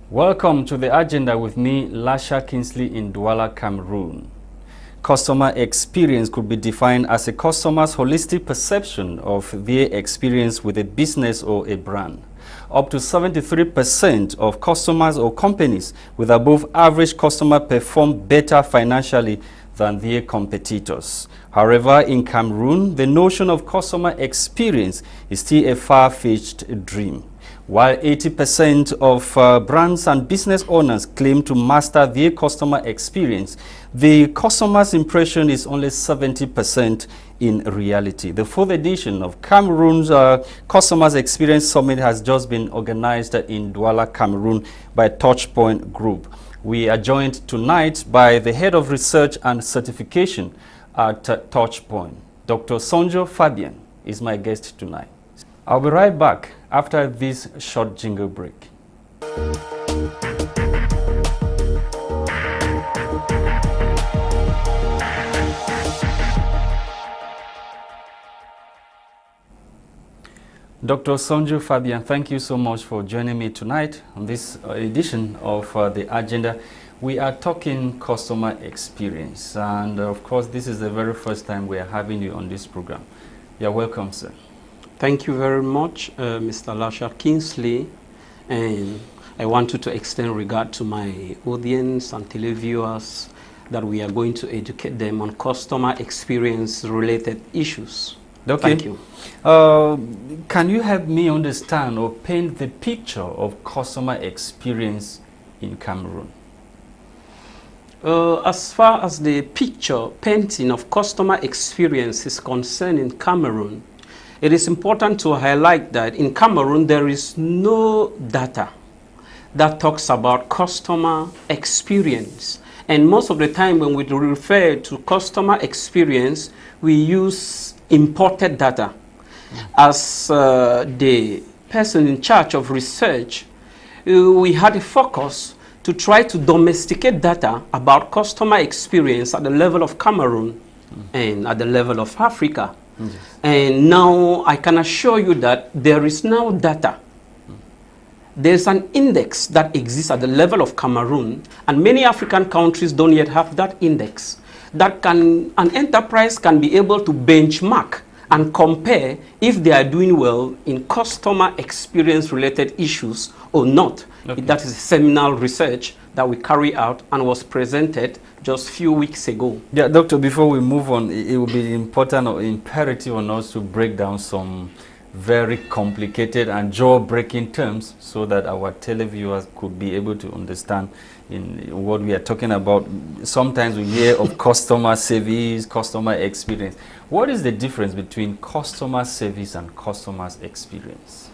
Welcome to the agenda with me, Lasha in Douala, Cameroon. Customer experience could be defined as a customer's holistic perception of their experience with a business or a brand. Up to 73% of customers or companies with above average customer perform better financially than their competitors. However, in Cameroon, the notion of customer experience is still a far-fetched dream. While 80% of brands and business owners claim to master their customer experience, the customer's impression is only 70% in reality. The fourth edition of Cameroon's Customers Experience Summit has just been organized in Douala, Cameroon by Touchpoint Group. We are joined tonight by the Head of Research and Certification at Touchpoint. Dr. Sundjo Fabien is my guest tonight. I'll be right back after this short jingle break. Dr. Sundjo Fabien, thank you so much for joining me tonight on this edition of the agenda. We are talking customer experience, and of course this is the very first time we are having you on this program. You're welcome, sir. Thank you very much, Mr. Lasha Kingsley, and I wanted to extend regard to my audience and televiewers that we are going to educate them on customer experience related issues. Okay. Thank you. Can you help me understand or paint the picture of customer experience in Cameroon? As far as the picture painting of customer experience is concerned in Cameroon, it is important to highlight that in Cameroon there is no data that talks about customer experience. And most of the time when we refer to customer experience, we use imported data. As the person in charge of research, we had a focus to try to domesticate data about customer experience at the level of Cameroon and at the level of Africa. Yes. And now I can assure you that there is now data. There's an index that exists at the level of Cameroon, and many African countries don't yet have that index. That an enterprise can be able to benchmark and compare if they are doing well in customer experience related issues or not. Okay. That is a seminal research that we carry out and was presented just a few weeks ago. Yeah, doctor, before we move on, it will be important or imperative on us to break down some very complicated and jaw-breaking terms so that our televiewers could be able to understand in what we are talking about. Sometimes we hear of customer service, customer experience. What is the difference between customer service and customer experience?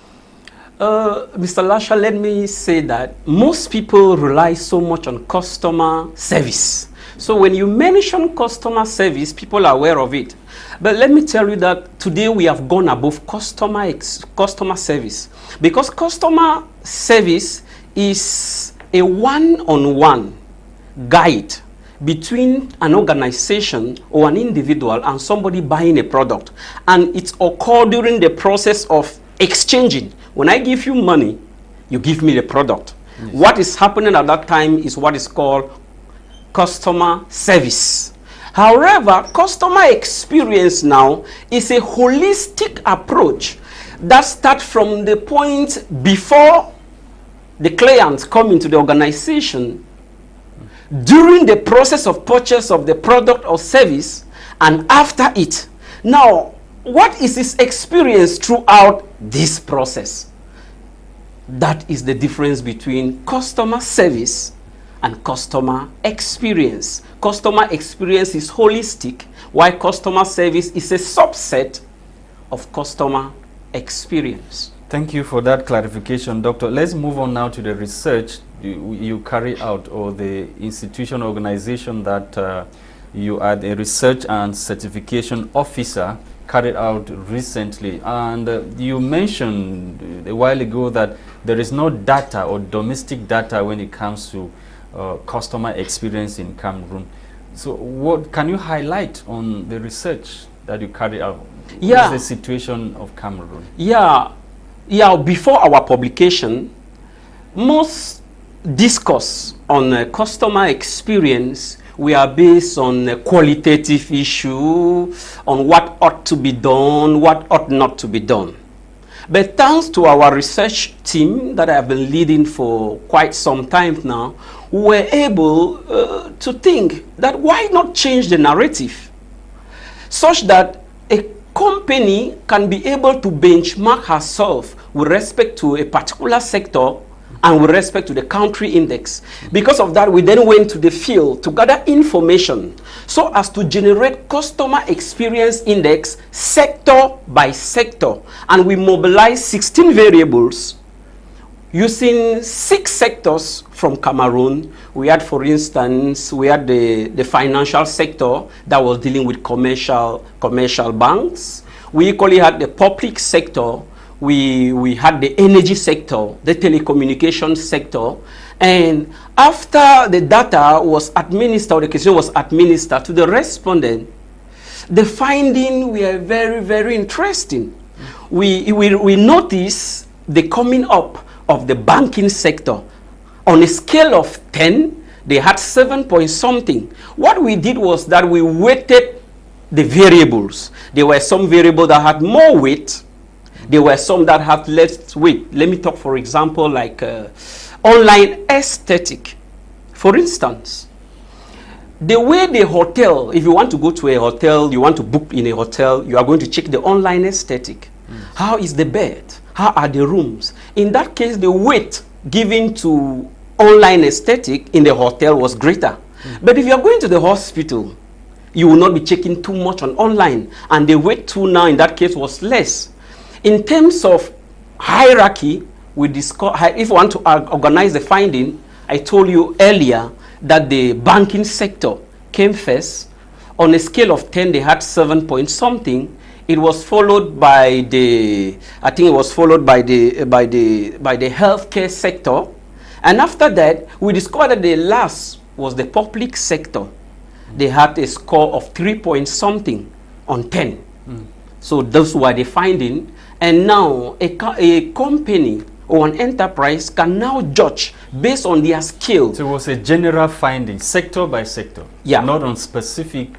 Mr. Lasha, let me say that most people rely so much on customer service. So when you mention customer service, people are aware of it. But let me tell you that today we have gone above customer service, because customer service is a one-on-one guide between an organization or an individual and somebody buying a product. And it's occurred during the process of exchanging. When I give you money, you give me the product. Yes. What is happening at that time is what is called customer service. However, customer experience now is a holistic approach that starts from the point before the clients come into the organization, during the process of purchase of the product or service, and after it. Now, what is this experience throughout this process? That is the difference between customer service and customer experience. Customer experience is holistic, while customer service is a subset of customer experience. Thank you for that clarification, Doctor. Let's move on now to the research you carry out, or the institution organization that you are the research and certification officer carried out recently. And you mentioned a while ago that there is no data or domestic data when it comes to customer experience in Cameroon. So what can you highlight on the research that you carried out? Yeah. What is the situation of Cameroon? Yeah, before our publication, most discourse on customer experience, we are based on a qualitative issue, on what ought to be done, what ought not to be done. But thanks to our research team that I have been leading for quite some time now, we were able to think that why not change the narrative such that a company can be able to benchmark herself with respect to a particular sector and with respect to the country index. Because of that, we then went to the field to gather information so as to generate customer experience index sector by sector. And we mobilized 16 variables using 6 sectors from Cameroon. We had, for instance, we had the financial sector that was dealing with commercial banks. We equally had the public sector. We had the energy sector, the telecommunications sector, and after the data was administered, the question was administered to the respondent, the findings were very, very interesting. We noticed the coming up of the banking sector. On a scale of 10, they had 7 point something. What we did was that we weighted the variables. There were some variables that had more weight. There were some that had less weight. Let me talk, for example, like online aesthetic. For instance, the way the hotel, if you want to go to a hotel, you want to book in a hotel, you are going to check the online aesthetic. How is the bed? How are the rooms? In that case, the weight given to online aesthetic in the hotel was greater. But if you are going to the hospital, you will not be checking too much on online, and the weight too now in that case was less. In terms of hierarchy, we discuss, if we want to organize the finding, I told you earlier that the banking sector came first. On a scale of 10, they had 7 point something. It was followed by the, I think it was followed by the healthcare sector. And after that, we discovered that the last was the public sector. They had a score of 3 point something on 10. So those were the findings. And now a company or an enterprise can now judge based on their skill. So it was a general finding, sector by sector, yeah, not on specific,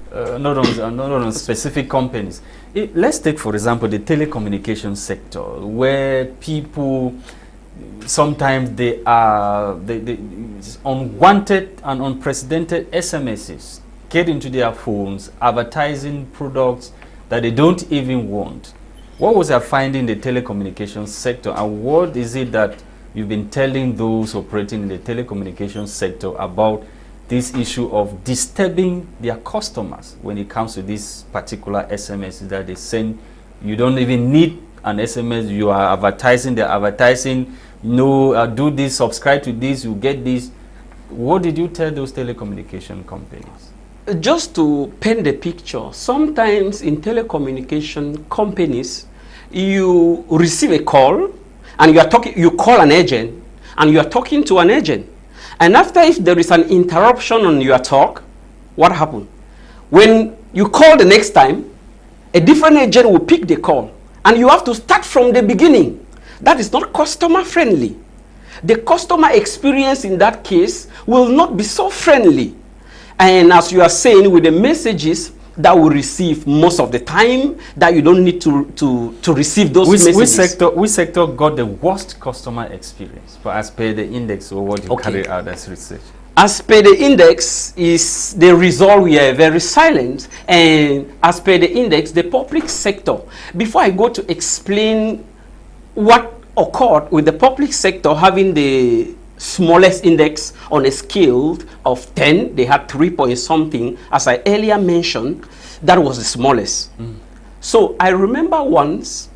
not on specific companies. Let's take, for example, the telecommunications sector, where people sometimes they unwanted and unprecedented SMSs get into their phones, advertising products that they don't even want. What was your finding in the telecommunications sector, and what is it that you've been telling those operating in the telecommunications sector about this issue of disturbing their customers when it comes to this particular SMS that they send? You don't even need an SMS, you are advertising, they're advertising, no, do this, subscribe to this, you get this. What did you tell those telecommunication companies? Just to paint the picture, sometimes in telecommunication companies, you receive a call and you call an agent and you are talking to an agent. And after, if there is an interruption on your talk, what happened? When you call the next time, a different agent will pick the call and you have to start from the beginning. That is not customer friendly. The customer experience in that case will not be so friendly. And as you are saying, with the messages that we receive most of the time, that you don't need to receive those messages. Which sector got the worst customer experience, but as per the index or what you carried out as research? As per the index, is the result we are very silent. And as per the index, the public sector. Before I go to explain what occurred with the public sector having the smallest index on a scale of 10, they had 3 point something. As I earlier mentioned, that was the smallest. So I remember once,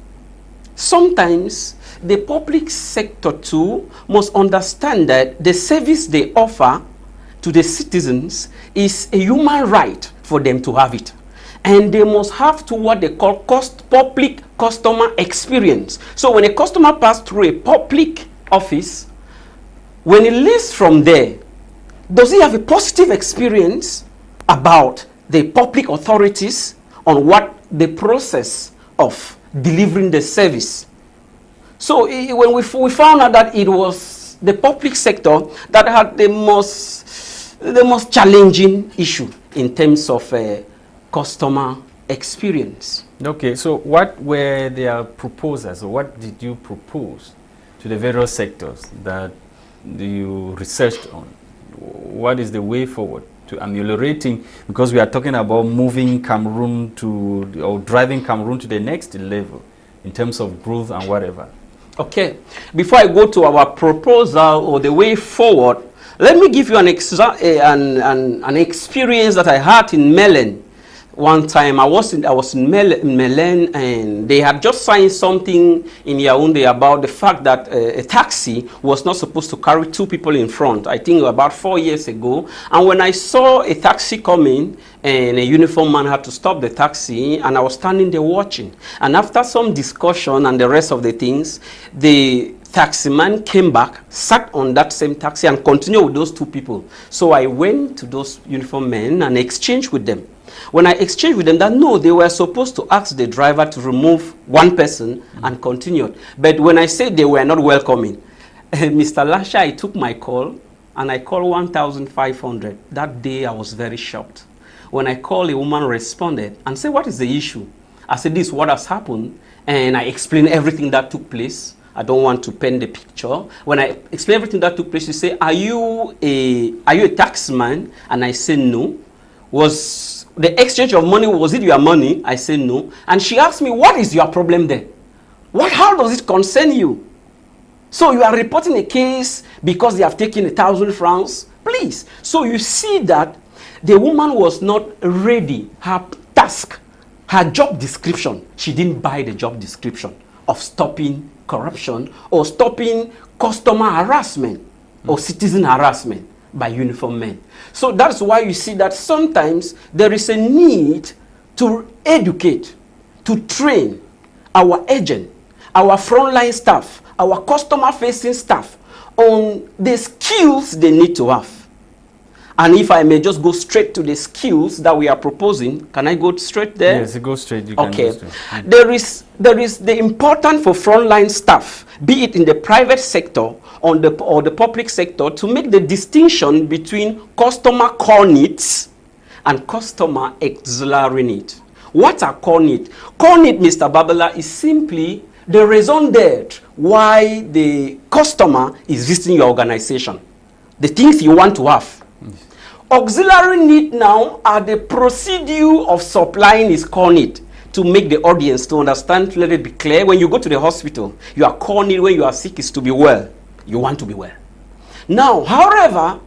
sometimes the public sector too must understand that the service they offer to the citizens is a human right for them to have it. And they must have to what they call public customer experience. So when a customer passes through a public office, when he leaves from there, does he have a positive experience about the public authorities on what the process of delivering the service? So when we found out that it was was the public sector that had the most challenging issue in terms of customer experience. Okay, so what were their proposals, or what did you propose to the various sectors that you researched on? What is the way forward to ameliorating, because we are talking about moving Cameroon to, or driving Cameroon to the next level in terms of growth and whatever? Okay, before I go to our proposal or the way forward, let me give you an experience that I had in Melen. One time I was in Melen, and they had just signed something in Yaoundé about the fact that a taxi was not supposed to carry 2 people in front. I think about 4 years ago. And when I saw a taxi coming, and a uniformed man had to stop the taxi, and I was standing there watching. And after some discussion and the rest of the things, the taximan came back, sat on that same taxi, and continued with those 2 people. So I went to those uniformed men and exchanged with them. When I exchanged with them, that no, they were supposed to ask the driver to remove 1 person and continued. But when I said they were not welcoming, Mr. Lasha, I took my call, and I called 1,500. That day I was very shocked. When I called, a woman responded and said, "What is the issue?" I said, "This is what has happened," and I explained everything that took place. I don't want to paint the picture. When I explained everything that took place, she said, are you a taxman? And I said, no. Was the exchange of money, was it your money? I said, no. And she asked me, what is your problem then? How does it concern you? So you are reporting a case because they have taken 1,000 francs? Please. So you see that the woman was not ready. Her task, her job description, she didn't buy the job description of stopping corruption or stopping customer harassment or citizen harassment by uniformed men. So that's why you see that sometimes there is a need to educate, to train our agent, our frontline staff, our customer-facing staff on the skills they need to have. And if I may just go straight to the skills that we are proposing, can I go straight there? Yes, go straight. You can go straight. There is the importance for frontline staff, be it in the private sector or the public sector, to make the distinction between customer core needs and customer auxiliary needs. What are core needs? Core need, Mr. Babala, is simply the raison d'etre why the customer is visiting your organization, the things you want to have. Auxiliary need now are the procedure of supplying his core need to make the audience to understand, to let it be clear. When you go to the hospital, your core need when you are sick is to be well. You want to be well. Now, however,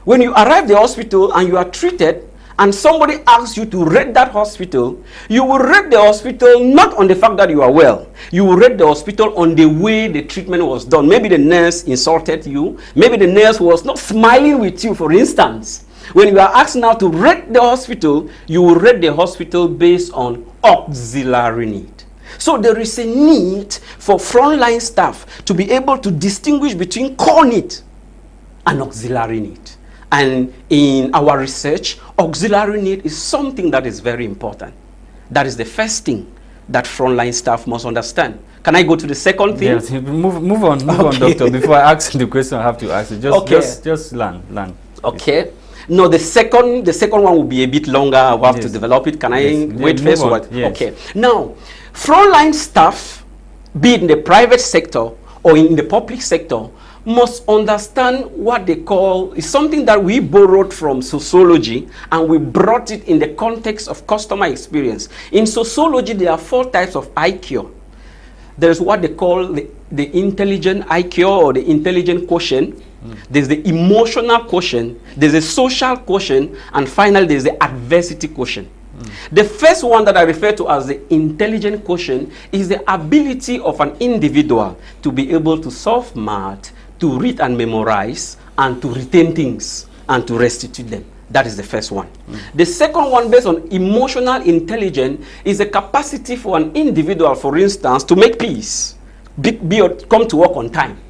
when you arrive at the hospital and you are treated, and somebody asks you to rate that hospital, you will rate the hospital not on the fact that you are well. You will rate the hospital on the way the treatment was done. Maybe the nurse insulted you. Maybe the nurse was not smiling with you, for instance. When you are asked now to rate the hospital, you will rate the hospital based on auxiliary need. So there is a need for frontline staff to be able to distinguish between core need and auxiliary need. And in our research, auxiliary need is something that is very important. That is the first thing that frontline staff must understand. Can I go to the second thing? Yes, move on, doctor. Before I ask the question, I have to ask you. Just land. Okay. No, the second one will be a bit longer. I will have to develop it. Can I wait first? Yes. Okay. Now, frontline staff, be it in the private sector or in the public sector, must understand what they call, is something that we borrowed from sociology and we brought it in the context of customer experience. In sociology, there are 4 types of IQ. There is what they call the intelligent IQ or the intelligent quotient. There's the emotional quotient, there's a social quotient, and finally there's the adversity quotient. The first one that I refer to as the intelligent quotient is the ability of an individual to be able to solve math, to read and memorize, and to retain things, and to restitute them. That is the first one. The second one, based on emotional intelligence, is the capacity for an individual, for instance, to make peace, come to work on time.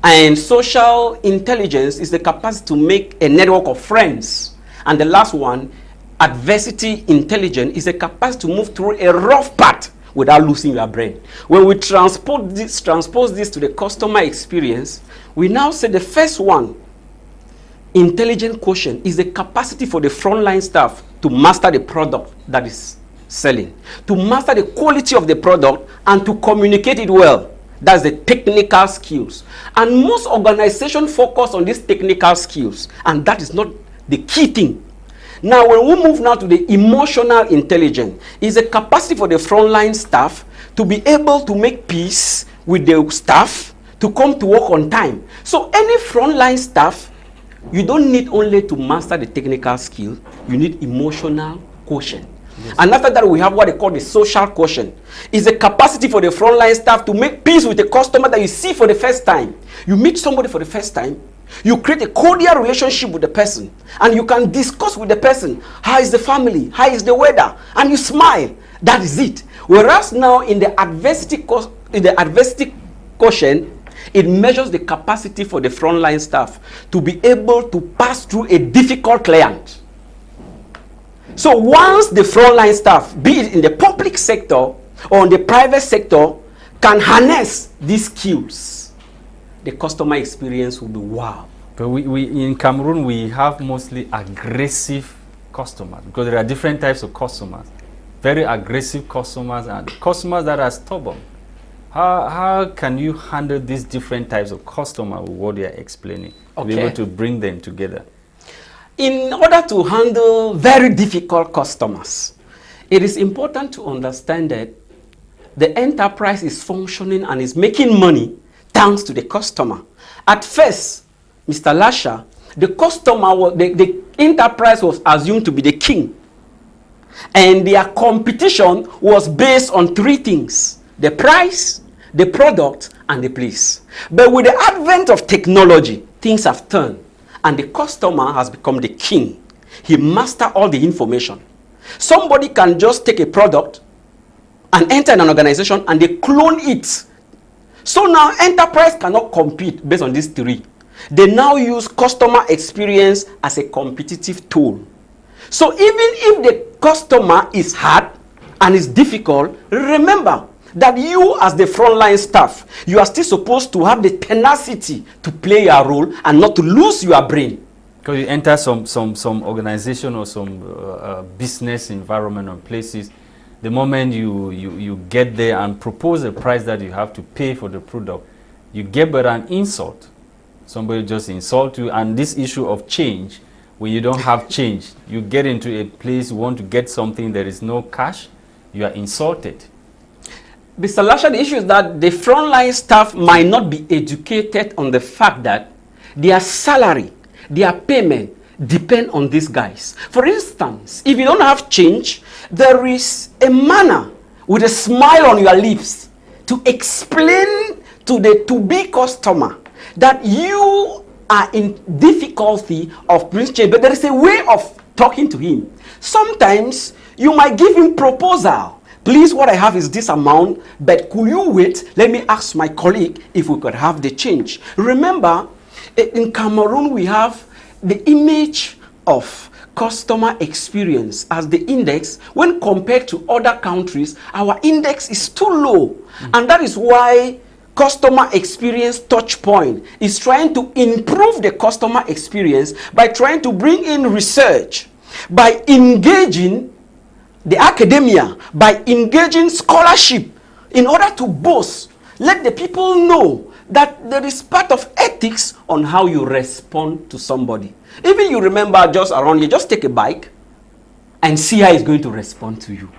And social intelligence is the capacity to make a network of friends. And the last one, adversity intelligence, is the capacity to move through a rough path without losing your brain. When we transpose this to the customer experience, we now say the first one, intelligent quotient, is the capacity for the frontline staff to master the product that is selling, to master the quality of the product, and to communicate it well. That's the technical skills. And most organizations focus on these technical skills, and that is not the key thing. Now, when we move now to the emotional intelligence, is a capacity for the frontline staff to be able to make peace with the staff, to come to work on time. So any frontline staff, you don't need only to master the technical skill, you need emotional quotient. Yes. And after that, we have what they call the social quotient. It's a capacity for the frontline staff to make peace with a customer that you see for the first time. You meet somebody for the first time, you create a cordial relationship with the person, and you can discuss with the person, how is the family, how is the weather, and you smile. That is it. Whereas now in the adversity quotient, it measures the capacity for the frontline staff to be able to pass through a difficult client. So once the frontline staff, be it in the public sector or in the private sector, can harness these skills, the customer experience will be wow. But we in Cameroon, we have mostly aggressive customers, because there are different types of customers. Very aggressive customers and customers that are stubborn. How can you handle these different types of customers with what you are explaining? Okay. Be able to bring them together? In order to handle very difficult customers, it is important to understand that the enterprise is functioning and is making money thanks to the customer. At first, Mr. Lasha, the customer, the enterprise was assumed to be the king. And their competition was based on three things: the price, the product, and the place. But with the advent of technology, things have turned, and the customer has become the king. He masters all the information. Somebody can just take a product and enter an organization and they clone it. So now enterprise cannot compete based on these three. They now use customer experience as a competitive tool. So even if the customer is hard and is difficult, remember that you as the frontline staff, you are still supposed to have the tenacity to play your role and not to lose your brain. Because you enter some organization or some business environment or places, the moment you get there and propose a price that you have to pay for the product, you get but an insult. Somebody just insult you, and this issue of change, when you don't have change, you get into a place, you want to get something, there is no cash, you are insulted. Mr. Lasha, the issue is that the frontline staff might not be educated on the fact that their salary, their payment depend on these guys. For instance, if you don't have change, there is a manner with a smile on your lips to explain to the to-be customer that you are in difficulty of bringing change, but there is a way of talking to him. Sometimes you might give him proposal. Please, what I have is this amount, but could you wait? Let me ask my colleague if we could have the change. Remember, in Cameroon, we have the image of customer experience as the index. When compared to other countries, our index is too low. And that is why customer experience touch point is trying to improve the customer experience by trying to bring in research, by engaging the academia, by engaging scholarship in order to boast, let the people know that there is part of ethics on how you respond to somebody. Even you remember just around you, just take a bike and see how he's going to respond to you.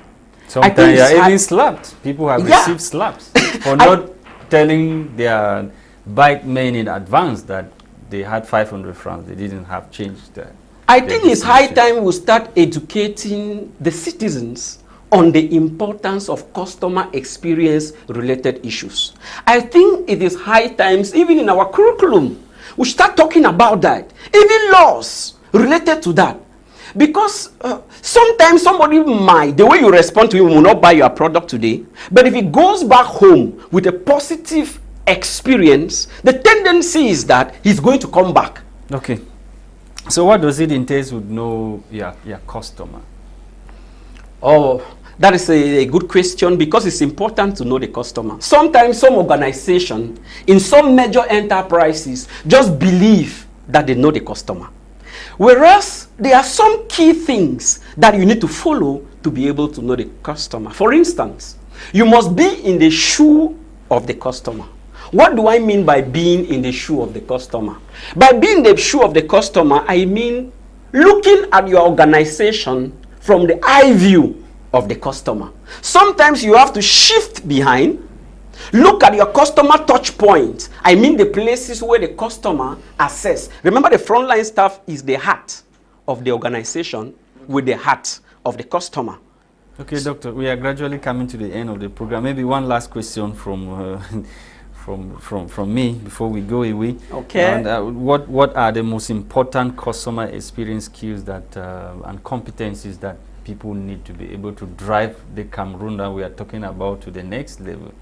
Sometimes you are even slapped. People have received slaps for not telling their bike men in advance that they had 500 francs, they didn't have change there. I think it's high time we start educating the citizens on the importance of customer experience related issues. I think it is high times, even in our curriculum, we start talking about that. Even laws related to that. Because sometimes somebody might, the way you respond to him will not buy your product today, but if he goes back home with a positive experience, the tendency is that he's going to come back. Okay. So what does it entail to know your customer? Oh, That is a good question because it's important to know the customer. Sometimes some organizations in some major enterprises just believe that they know the customer. Whereas there are some key things that you need to follow to be able to know the customer. For instance, you must be in the shoe of the customer. What do I mean by being in the shoe of the customer? By being in the shoe of the customer, I mean looking at your organization from the eye view of the customer. Sometimes you have to shift behind, look at your customer touch points. I mean the places where the customer assess. Remember, the frontline staff is the heart of the organization with the heart of the customer. Okay, Doctor, we are gradually coming to the end of the program. Maybe one last question from from me before we go away. Okay. And what are the most important customer experience skills that and competencies that people need to be able to drive the Cameroon that we are talking about to the next level,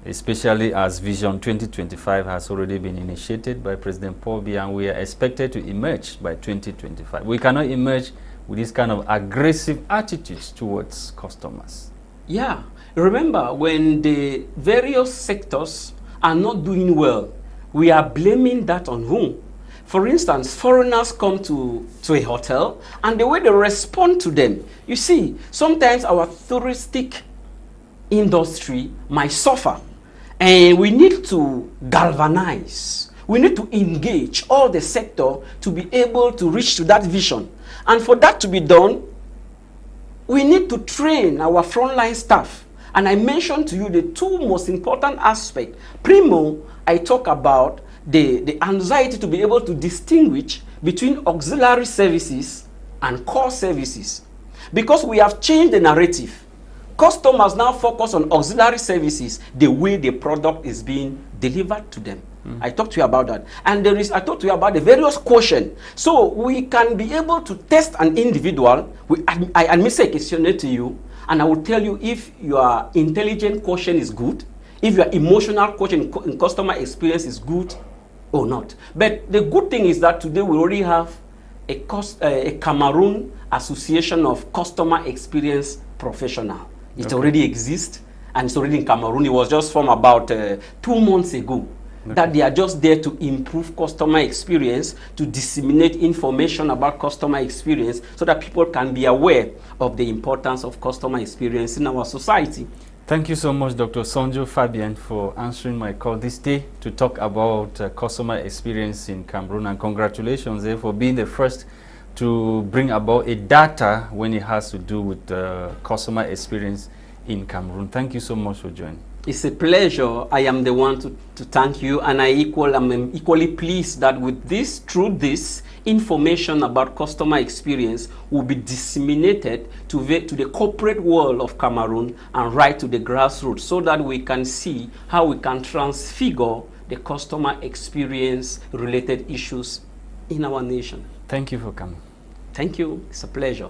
especially as Vision 2025 has already been initiated by President Fabien, and we are expected to emerge by 2025. We cannot emerge with this kind of aggressive attitudes towards customers. Yeah. Remember, when the various sectors are not doing well, we are blaming that on whom? For instance, foreigners come to a hotel, and the way they respond to them, you see, sometimes our touristic industry might suffer, and we need to galvanize. We need to engage all the sector to be able to reach to that vision. And for that to be done, we need to train our frontline staff. And I mentioned to you the two most important aspects. Primo, I talk about the anxiety to be able to distinguish between auxiliary services and core services. Because we have changed the narrative. Customers now focus on auxiliary services, the way the product is being delivered to them. I talked to you about that. And I talked to you about the various quotient. So we can be able to test an individual. I administer a questionnaire to you, and I will tell you if your intelligent quotient is good, if your emotional quotient in customer experience is good or not. But the good thing is that today we already have a Cameroon Association of Customer Experience Professional. It already exists, and it's already in Cameroon. It was just formed about 2 months ago. That they are just there to improve customer experience, to disseminate information about customer experience so that people can be aware of the importance of customer experience in our society. Thank you so much, Dr. Sundjo Fabien, for answering my call this day to talk about customer experience in Cameroon. And congratulations for being the first to bring about a data when it has to do with customer experience in Cameroon. Thank you so much for joining. It's a pleasure. I am the one to thank you, and I'm equally pleased that with this, through this, information about customer experience will be disseminated to the corporate world of Cameroon and right to the grassroots, so that we can see how we can transfigure the customer experience related issues in our nation. Thank you for coming. Thank you. It's a pleasure.